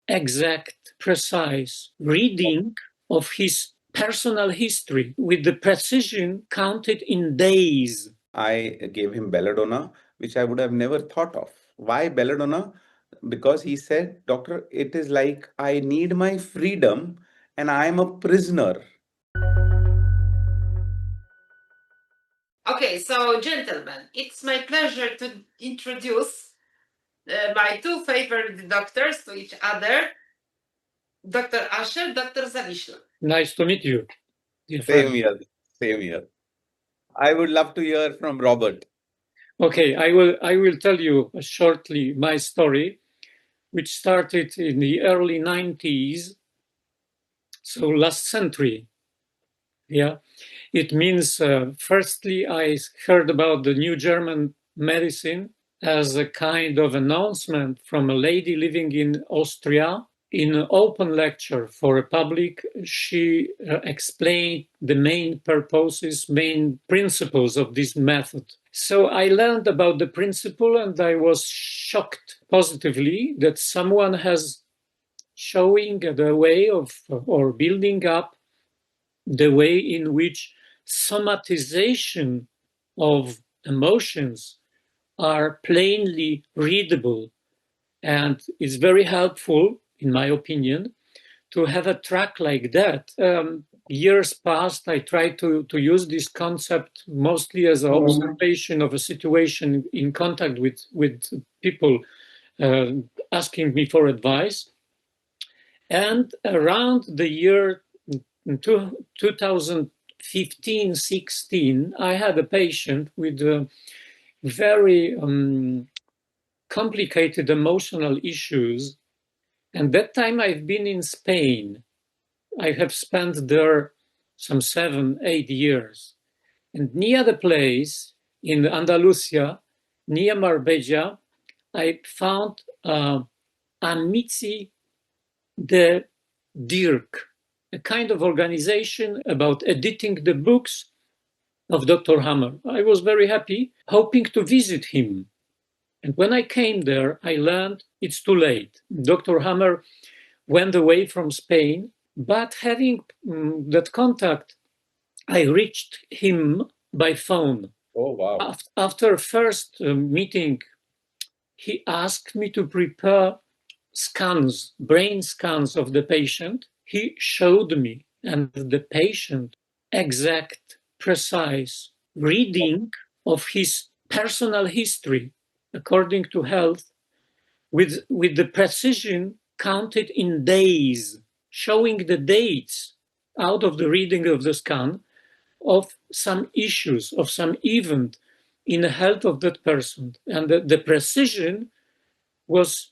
exact, precise reading of his personal history with the precision counted in days. I gave him belladonna, which I would have never thought of. Why belladonna? Because he said, Doctor, it is like I need my freedom and I am a prisoner. Okay, so gentlemen, it's my pleasure to introduce my two favorite doctors to each other, Dr. Asher, Dr. Zawisla. Nice to meet you, dear Same friend. here. Same here. I would love to hear from Robert. Okay, I will tell you shortly my story, which started in the early 90s, so last century. Yeah, it means firstly I heard about the new German medicine as a kind of announcement from a lady living in Austria. In an open lecture for a public, she explained the main purposes, main principles of this method. So I learned about the principle and I was shocked positively that someone has showing the way of or building up the way in which somatization of emotions are plainly readable. And it's very helpful, in my opinion, to have a track like that. Years past, I tried to use this concept mostly as an observation of a situation in contact with people uh, asking me for advice. And around the year 2015-16, I had a patient with very complicated emotional issues. And that time I've been in Spain. I have spent there some 7-8 years. And near the place in Andalusia, near Marbella, I found Amici de Dirk, a kind of organization about editing the books of Dr. Hammer. I was very happy, hoping to visit him. And when I came there, I learned it's too late. Dr. Hammer went away from Spain, but having that contact, I reached him by phone. Oh, wow. After first meeting, he asked me to prepare scans, brain scans of the patient. He showed me, and the patient exact, precise reading of his personal history according to health with the precision counted in days, showing the dates out of the reading of the scan of some issues, of some event in the health of that person. And the precision was,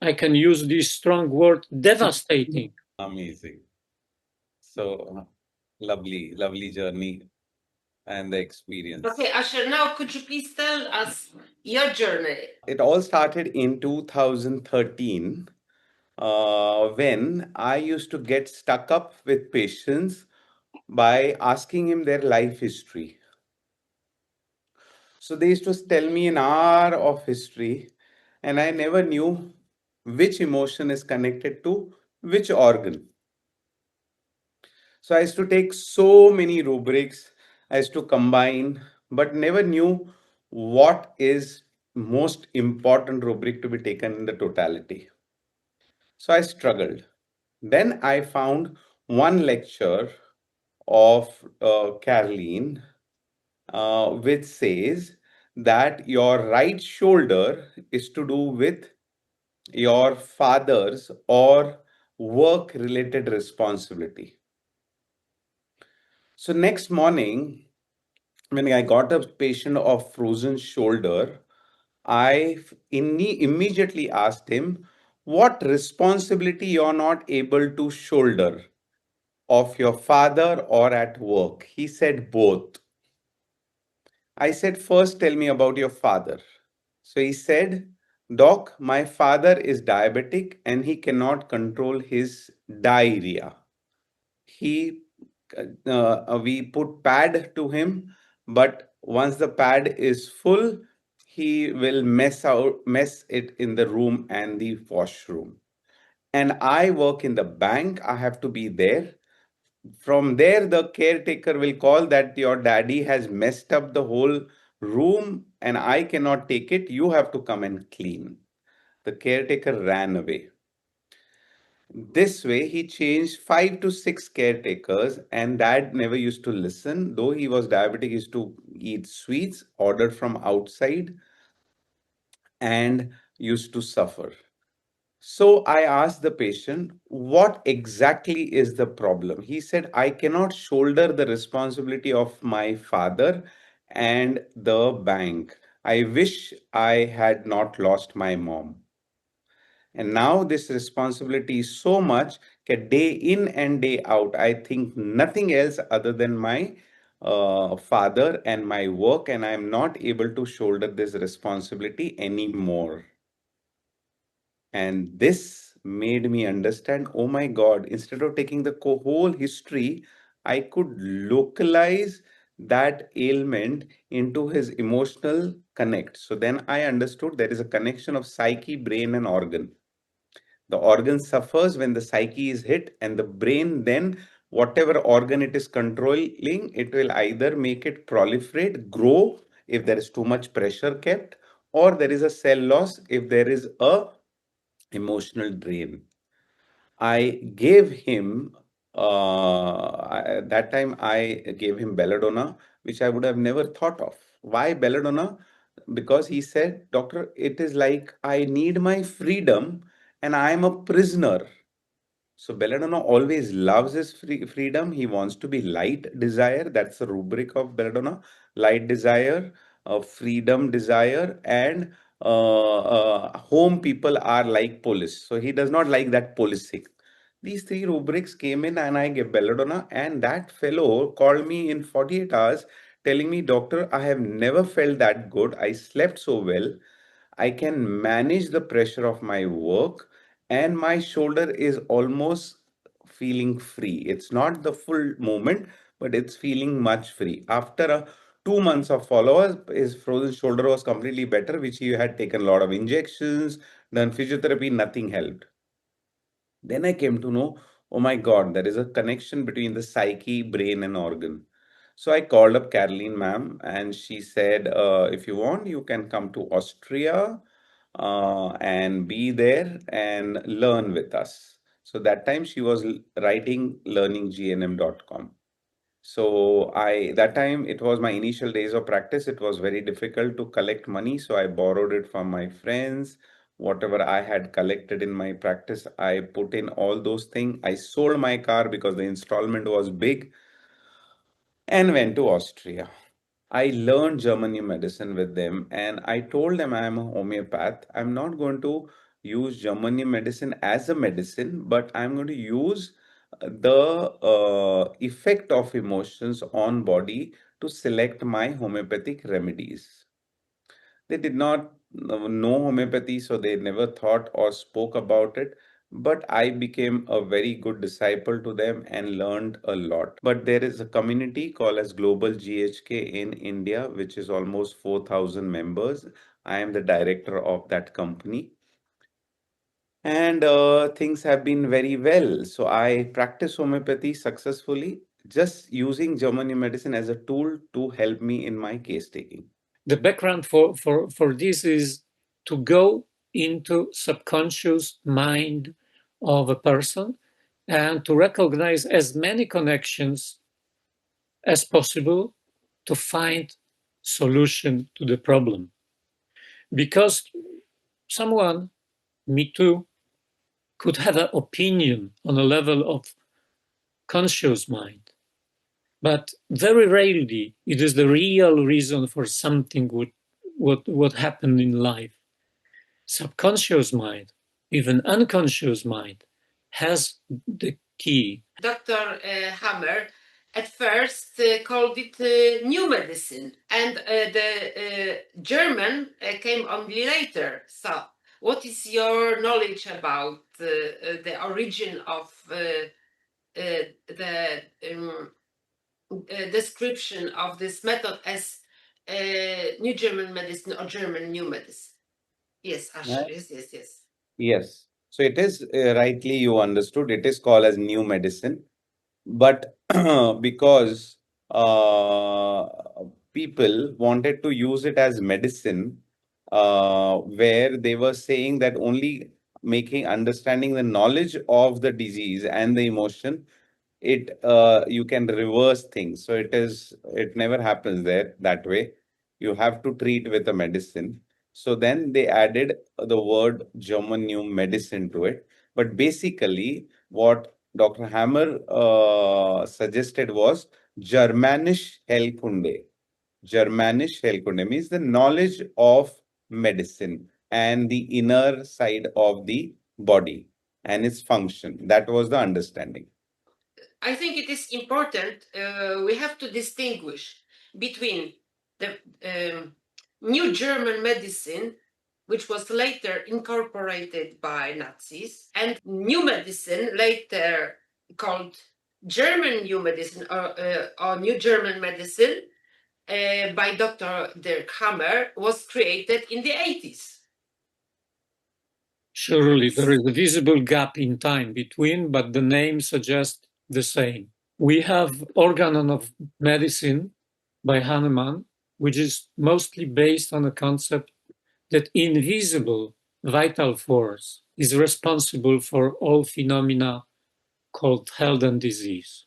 I can use this strong word, devastating. Amazing. So lovely, lovely journey and the experience. Okay, Asher, now could you please tell us your journey? It all started in 2013 when I used to get stuck up with patients by asking him their life history. So they used to tell me an hour of history, and I never knew which emotion is connected to which organ. So I used to take so many rubrics, I used to combine, but never knew what is most important rubric to be taken in the totality. So I struggled. Then I found one lecture of Caroline, which says that your right shoulder is to do with your father's or work related responsibility. So, next morning, when I got a patient of frozen shoulder, I immediately asked him, what responsibility you're not able to shoulder, of your father or at work? He said both. I said, first tell me about your father. So he said, Doc, my father is diabetic and he cannot control his diarrhea. He we put pad to him, but once the pad is full, he will mess it in the room and the washroom. and I work in the bank, I have to be there. From there, the caretaker will call that your daddy has messed up the whole room and I cannot take it. You have to come and clean. The caretaker ran away. This way, he changed 5 to 6 caretakers, and dad never used to listen. Though he was diabetic, he used to eat sweets ordered from outside and used to suffer. So I asked the patient, what exactly is the problem? He said, I cannot shoulder the responsibility of my father and the bank. I wish I had not lost my mom. And now this responsibility is so much that day in and day out, I think nothing else other than my father and my work, and I'm not able to shoulder this responsibility anymore. And this made me understand, oh my God, instead of taking the whole history, I could localize that ailment into his emotional connect. So then I understood there is a connection of psyche, brain, and organ. The organ suffers when the psyche is hit, and the brain then, whatever organ it is controlling, it will either make it proliferate, grow if there is too much pressure kept, or there is a cell loss if there is a emotional drain. I gave him at that time I gave him belladonna, which I would have never thought of. Why belladonna? Because he said, Doctor, it is like I need my freedom and I am a prisoner. So Belladonna always loves his freedom. He wants to be light desire. That's the rubric of Belladonna. Light desire, freedom desire, and home people are like police. So he does not like that policing. These 3 rubrics came in and I gave Belladonna, and that fellow called me in 48 hours telling me, Doctor, I have never felt that good. I slept so well. I can manage the pressure of my work, and my shoulder is almost feeling free. It's not the full movement, but it's feeling much free. After 2 months of follow-up, his frozen shoulder was completely better, which he had taken a lot of injections, done physiotherapy, nothing helped. Then I came to know, oh my God, there is a connection between the psyche, brain, and organ. So I called up Caroline ma'am, and she said, if you want, you can come to Austria and be there and learn with us. So that time she was writing learninggnm.com. So that time it was my initial days of practice. It was very difficult to collect money. So I borrowed it from my friends. Whatever I had collected in my practice, I put in all those things. I sold my car because the installment was big and went to Austria. I learned German new medicine with them, and I told them I am a homeopath. I'm not going to use German new medicine as a medicine, but I'm going to use the effect of emotions on body to select my homeopathic remedies. They did not know homeopathy, so they never thought or spoke about it. But I became a very good disciple to them and learned a lot. But there is a community called as Global GHK in India, which is almost 4,000 members. I am the director of that company. And things have been very well. So I practice homeopathy successfully, just using German medicine as a tool to help me in my case taking. The background for this is to go into subconscious mind of a person and to recognize as many connections as possible to find solution to the problem. Because someone, me too, could have an opinion on a level of conscious mind, but very rarely it is the real reason for something what happened in life. Subconscious mind, even unconscious mind, has the key. Dr. Hammer at first called it new medicine, and the German came only later. So, what is your knowledge about the origin of the description of this method as New German medicine or German new medicine? Yes, Asher. Yes. Yes. So it is rightly you understood, it is called as new medicine. But because people wanted to use it as medicine, where they were saying that only making understanding the knowledge of the disease and the emotion, it you can reverse things. So it never happens there that way. You have to treat with a medicine. So then they added the word German new medicine to it. But basically, what Dr. Hammer suggested was Germanisch Heilkunde. Germanisch Heilkunde means the knowledge of medicine and the inner side of the body and its function. That was the understanding. I think it is important. We have to distinguish between the new German medicine, which was later incorporated by Nazis, and new medicine, later called German New Medicine or New German Medicine by Dr. Dirk Hammer, was created in the 80s. Surely there is a visible gap in time between, but the name suggests the same. We have Organon of Medicine by Hahnemann, which is mostly based on the concept that invisible vital force is responsible for all phenomena called health and disease.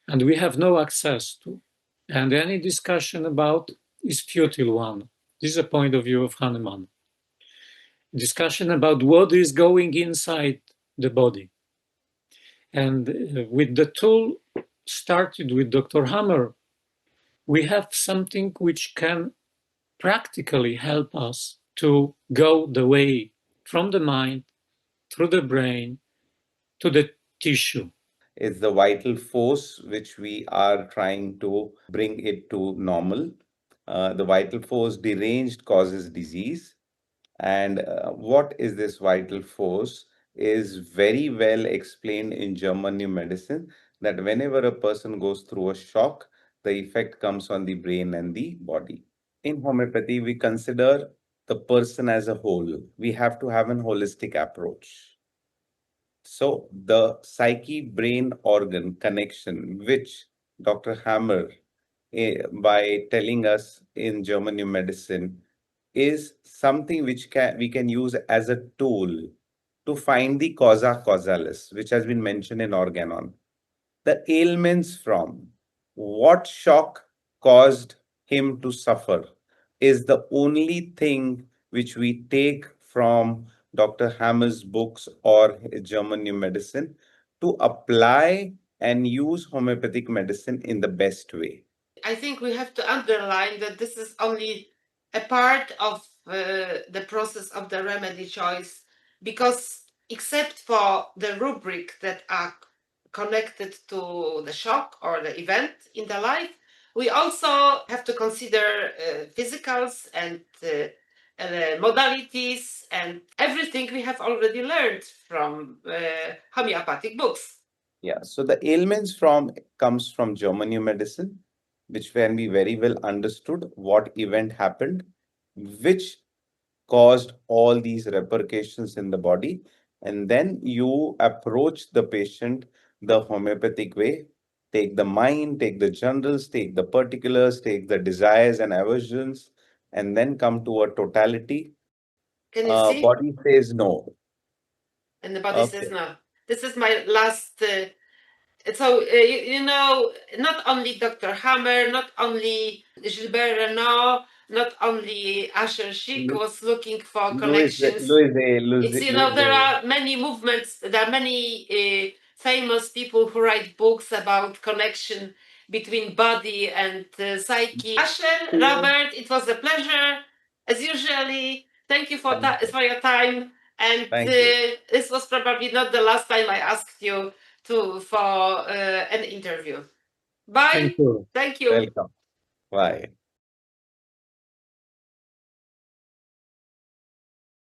And we have no access to. And any discussion about is futile one. This is a point of view of Hahnemann. Discussion about what is going inside the body. And with the tool started with Dr. Hammer, we have something which can practically help us to go the way from the mind, through the brain, to the tissue. It's the vital force which we are trying to bring it to normal. The vital force deranged causes disease. And what is this vital force is very well explained in German New Medicine, that whenever a person goes through a shock, the effect comes on the brain and the body. In homeopathy, we consider the person as a whole. We have to have an holistic approach. So the psyche-brain organ connection, which Dr. Hammer, by telling us in German New Medicine, is something which we can use as a tool to find the causa causalis, which has been mentioned in Organon. The ailments from what shock caused him to suffer is the only thing which we take from Dr. Hammer's books or German New Medicine to apply and use homeopathic medicine in the best way. I think we have to underline that this is only a part of the process of the remedy choice, because except for the rubric that are connected to the shock or the event in the life, we also have to consider physicals and modalities and everything we have already learned from homeopathic books. Yeah, so the ailments from comes from German New Medicine, which can be very well understood what event happened, which caused all these repercussions in the body, and then you approach the patient the homeopathic way. Take the mind, take the generals, take the particulars, take the desires and aversions, and then come to a totality. Can you see? Body says no. And the body Okay. says no. This is my last. You know, not only Dr. Hammer, not only Gilbert Renault, not only Asher Schick was looking for connections. There are many movements. There are many famous people who write books about connection between body and psyche. Asher, Robert, it was a pleasure as usually. Thank you for for your time. And this was probably not the last time I asked you for an interview. Bye. Thank you. Thank you. Welcome. Bye.